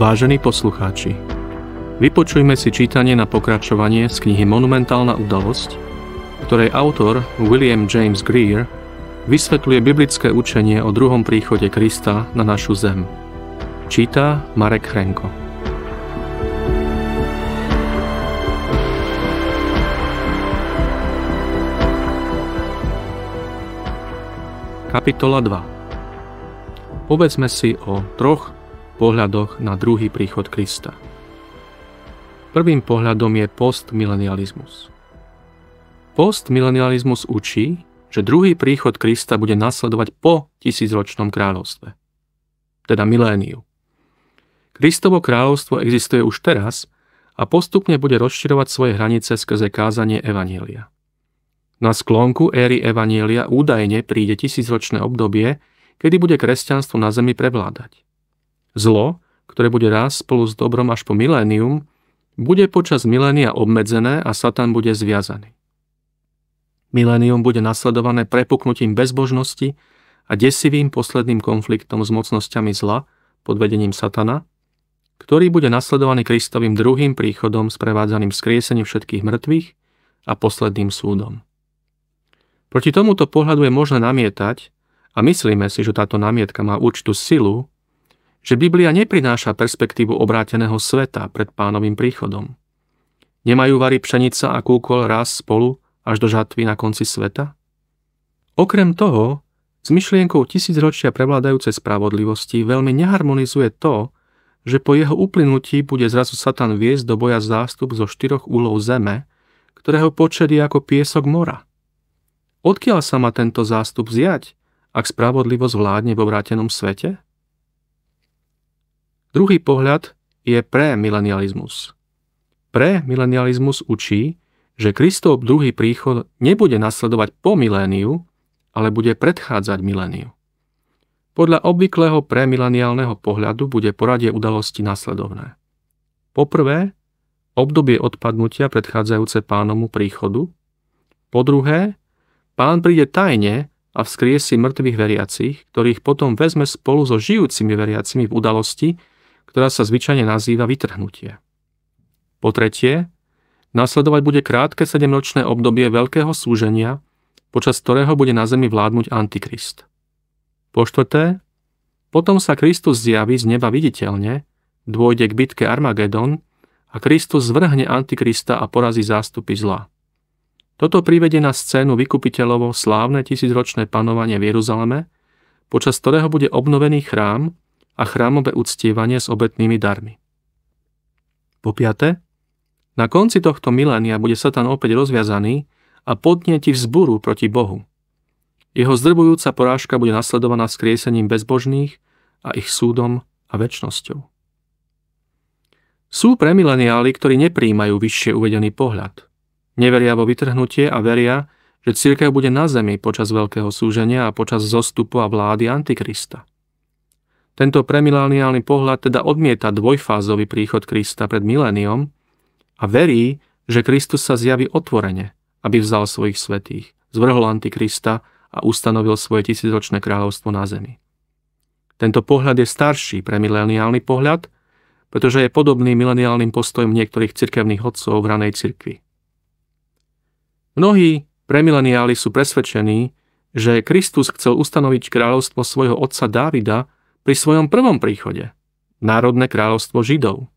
Vážení poslucháči, vypočujme si čítanie na pokračovanie z knihy Monumentálna udalosť, ktorej autor William James Greer vysvetľuje biblické učenie o druhom príchode Krista na našu zem. Číta Marek Hrenko. Kapitola 2. Povedzme si o troch pohľadoch na druhý príchod Krista. Prvým pohľadom je postmilenializmus. Postmilenializmus učí, že druhý príchod Krista bude nasledovať po tisícročnom kráľovstve, teda miléniu. Kristovo kráľovstvo existuje už teraz a postupne bude rozširovať svoje hranice skrze kázanie evanjelia. Na sklonku éry evanjelia údajne príde tisícročné obdobie, kedy bude kresťanstvo na zemi prevládať. Zlo, ktoré bude rásť spolu s dobrom až po milénium, bude počas milénia obmedzené a Satan bude zviazaný. Milénium bude nasledované prepuknutím bezbožnosti a desivým posledným konfliktom s mocnosťami zla pod vedením Satana, ktorý bude nasledovaný Kristovým druhým príchodom sprevádzaným skriesením všetkých mŕtvych a posledným súdom. Proti tomuto pohľadu je možné namietať, a myslíme si, že táto námietka má určitú silu, že Biblia neprináša perspektívu obráteného sveta pred Pánovým príchodom. Nemajú vari pšenica a kúkol raz spolu až do žatvy na konci sveta? Okrem toho, s myšlienkou tisícročia prevládajúcej spravodlivosti veľmi neharmonizuje to, že po jeho uplynutí bude zrazu Satan viesť do boja zástup zo 4 úlov zeme, ktorého počet je ako piesok mora. Odkiaľ sa má tento zástup vziať, ak spravodlivosť vládne v obrátenom svete? Druhý pohľad je premilenializmus. Premilenializmus učí, že Kristov druhý príchod nebude nasledovať po miléniu, ale bude predchádzať miléniu. Podľa obvyklého premileniálneho pohľadu bude poradie udalosti nasledovné. Poprvé, obdobie odpadnutia predchádzajúce Pánovmu príchodu. Po druhé, Pán príde tajne a vzkriesi mŕtvych veriacich, ktorých potom vezme spolu so žijúcimi veriacimi v udalosti, ktorá sa zvyčajne nazýva vytrhnutie. Po tretie, nasledovať bude krátke 7-ročné obdobie veľkého súženia, počas ktorého bude na zemi vládnuť Antikrist. Po štvrté, potom sa Kristus zjaví z neba viditeľne, dôjde k bitke Armagedon a Kristus zvrhne Antikrista a porazí zástupy zla. Toto privedie na scénu vykupiteľovo slávne tisícročné panovanie v Jeruzaleme, počas ktorého bude obnovený chrám a chrámové uctievanie s obetnými darmi. Po piate, na konci tohto milénia bude Satan opäť rozviazaný a podnieti vzburu proti Bohu. Jeho zdrbujúca porážka bude nasledovaná skriesením bezbožných a ich súdom a večnosťou. Sú premileniáli, ktorí neprijímajú vyššie uvedený pohľad. Neveria vo vytrhnutie a veria, že cirkev bude na zemi počas veľkého súženia a počas zostupu a vlády Antikrista. Tento premileniálny pohľad teda odmieta dvojfázový príchod Krista pred miléniom a verí, že Kristus sa zjaví otvorene, aby vzal svojich svätých, zvrhol Antikrista a ustanovil svoje tisícročné kráľovstvo na zemi. Tento pohľad je starší premileniálny pohľad, pretože je podobný mileniálnym postojom niektorých cirkevných otcov v ranej cirkvi. Mnohí premileniáli sú presvedčení, že Kristus chcel ustanoviť kráľovstvo svojho otca Dávida pri svojom prvom príchode, národné kráľovstvo Židov.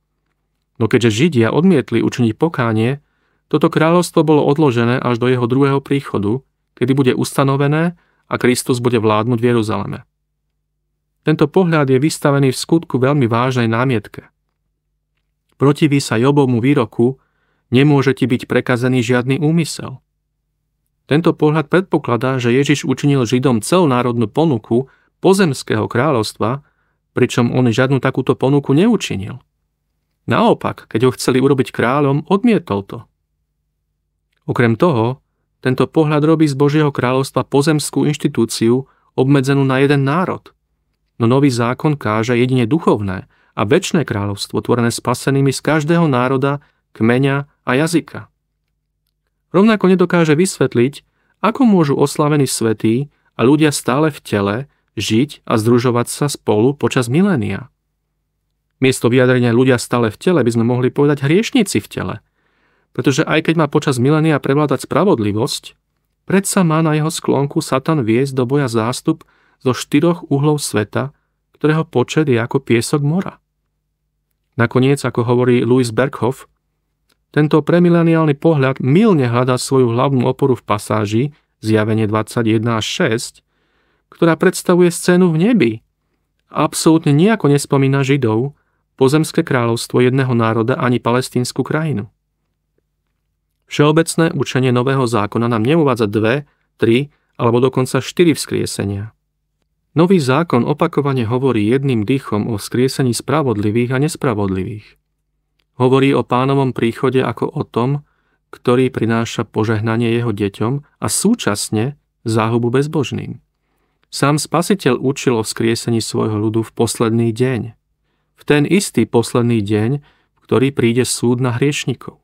No keďže Židia odmietli učiniť pokánie, toto kráľovstvo bolo odložené až do jeho druhého príchodu, kedy bude ustanovené a Kristus bude vládnuť v Jeruzaleme. Tento pohľad je vystavený v skutku veľmi vážnej námietke. Protiví sa Jobovmu výroku, nemôže ti byť prekazený žiadny úmysel. Tento pohľad predpokladá, že Ježiš učinil Židom celonárodnú ponuku pozemského kráľovstva, pričom on žiadnu takúto ponuku neučinil. Naopak, keď ho chceli urobiť kráľom, odmietol to. Okrem toho, tento pohľad robí z Božieho kráľovstva pozemskú inštitúciu obmedzenú na jeden národ. No nový zákon káže jedine duchovné a večné kráľovstvo tvorené spasenými z každého národa, kmeňa a jazyka. Rovnako nedokáže vysvetliť, ako môžu oslavení svätí a ľudia stále v tele žiť a združovať sa spolu počas milénia. Miesto vyjadrenia ľudia stále v tele by sme mohli povedať hriešnici v tele. Pretože aj keď má počas milénia prevládať spravodlivosť, predsa má na jeho sklonku Satan viesť do boja zástup zo 4 uhlov sveta, ktorého počet je ako piesok mora. Nakoniec, ako hovorí Louis Berkhoff, tento premileniálny pohľad mylne hľadá svoju hlavnú oporu v pasáži Zjavenie 21 až 6, ktorá predstavuje scénu v nebi. Absolútne nijako nespomína Židov, pozemské kráľovstvo jedného národa ani palestínsku krajinu. Všeobecné učenie Nového zákona nám neuvádza 2, 3 alebo dokonca 4 vzkriesenia. Nový zákon opakovane hovorí jedným dýchom o vzkriesení spravodlivých a nespravodlivých. Hovorí o Pánovom príchode ako o tom, ktorý prináša požehnanie jeho deťom a súčasne záhubu bezbožným. Sám Spasiteľ učil o vzkriesení svojho ľudu v posledný deň. V ten istý posledný deň, v ktorý príde súd na hriešnikov.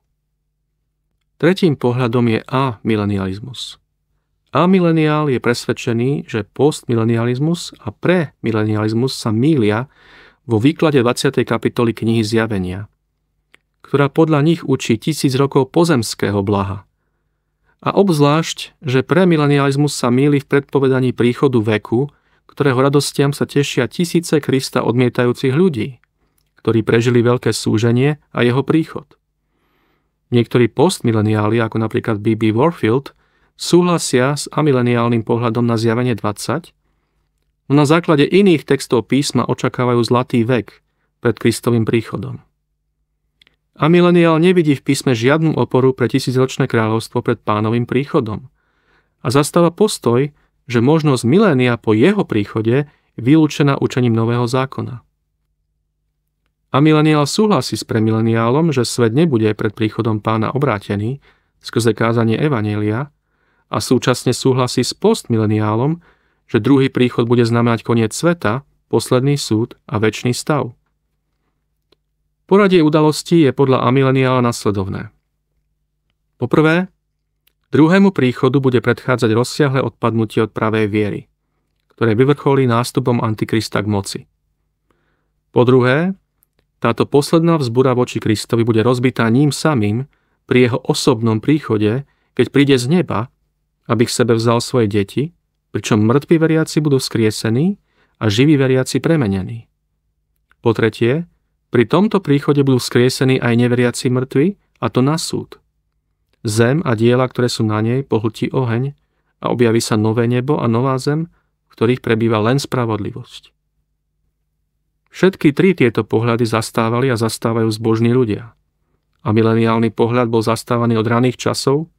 Tretím pohľadom je amilenializmus. Amileniál je presvedčený, že postmilenializmus a premilenializmus sa mýlia vo výklade 20. kapitoly knihy Zjavenia, ktorá podľa nich učí 1000 rokov pozemského blaha. A obzvlášť, že premilenializmus sa mýli v predpovedaní príchodu veku, ktorého radostiam sa tešia tisíce Krista odmietajúcich ľudí, ktorí prežili veľké súženie a jeho príchod. Niektorí postmileniáli, ako napríklad B.B. Warfield, súhlasia s amileniálnym pohľadom na Zjavenie 20, no na základe iných textov písma očakávajú zlatý vek pred Kristovým príchodom. Amileniál nevidí v písme žiadnu oporu pre 1000-ročné kráľovstvo pred Pánovým príchodom a zastáva postoj, že možnosť milénia po jeho príchode je vylúčená učením Nového zákona. Amileniál súhlasí s premileniálom, že svet nebude pred príchodom Pána obrátený skrze kázanie evanjelia a súčasne súhlasí s postmileniálom, že druhý príchod bude znamenať koniec sveta, posledný súd a večný stav. Poradie udalostí je podľa amileniála nasledovné. Poprvé, druhému príchodu bude predchádzať rozsiahle odpadnutie od pravej viery, ktoré vyvrcholí nástupom Antikrista k moci. Po druhé, táto posledná vzbura voči Kristovi bude rozbitá ním samým pri jeho osobnom príchode, keď príde z neba, aby k sebe vzal svoje deti, pričom mŕtvi veriaci budú vzkriesení a živí veriaci premenení. Po tretie, pri tomto príchode budú vzkriesení aj neveriaci mŕtvi, a to na súd. Zem a diela, ktoré sú na nej, pohltí oheň a objaví sa nové nebo a nová zem, v ktorých prebýva len spravodlivosť. Všetky 3 tieto pohľady zastávali a zastávajú zbožní ľudia. Amileniálny pohľad bol zastávaný od raných časov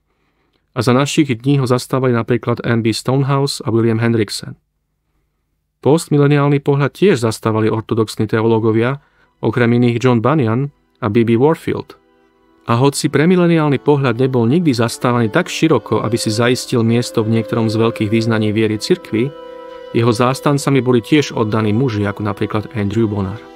a za našich dní ho zastávali napríklad N.B. Stonehouse a William Hendrickson. Postmileniálny pohľad tiež zastávali ortodoxní teológovia, okrem iných John Bunyan a B.B. Warfield. A hoci premileniálny pohľad nebol nikdy zastávaný tak široko, aby si zaistil miesto v niektorom z veľkých význaní viery cirkvi, jeho zástancami boli tiež oddaní muži, ako napríklad Andrew Bonar.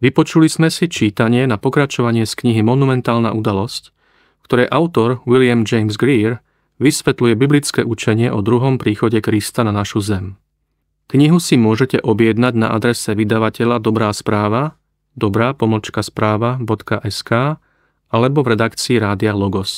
Vypočuli sme si čítanie na pokračovanie z knihy Monumentálna udalosť, ktoré autor William James Greer vysvetľuje biblické učenie o druhom príchode Krista na našu zem. Knihu si môžete objednať na adrese vydavateľa Dobrá správa, dobrá-správa.sk alebo v redakcii Rádia Logos.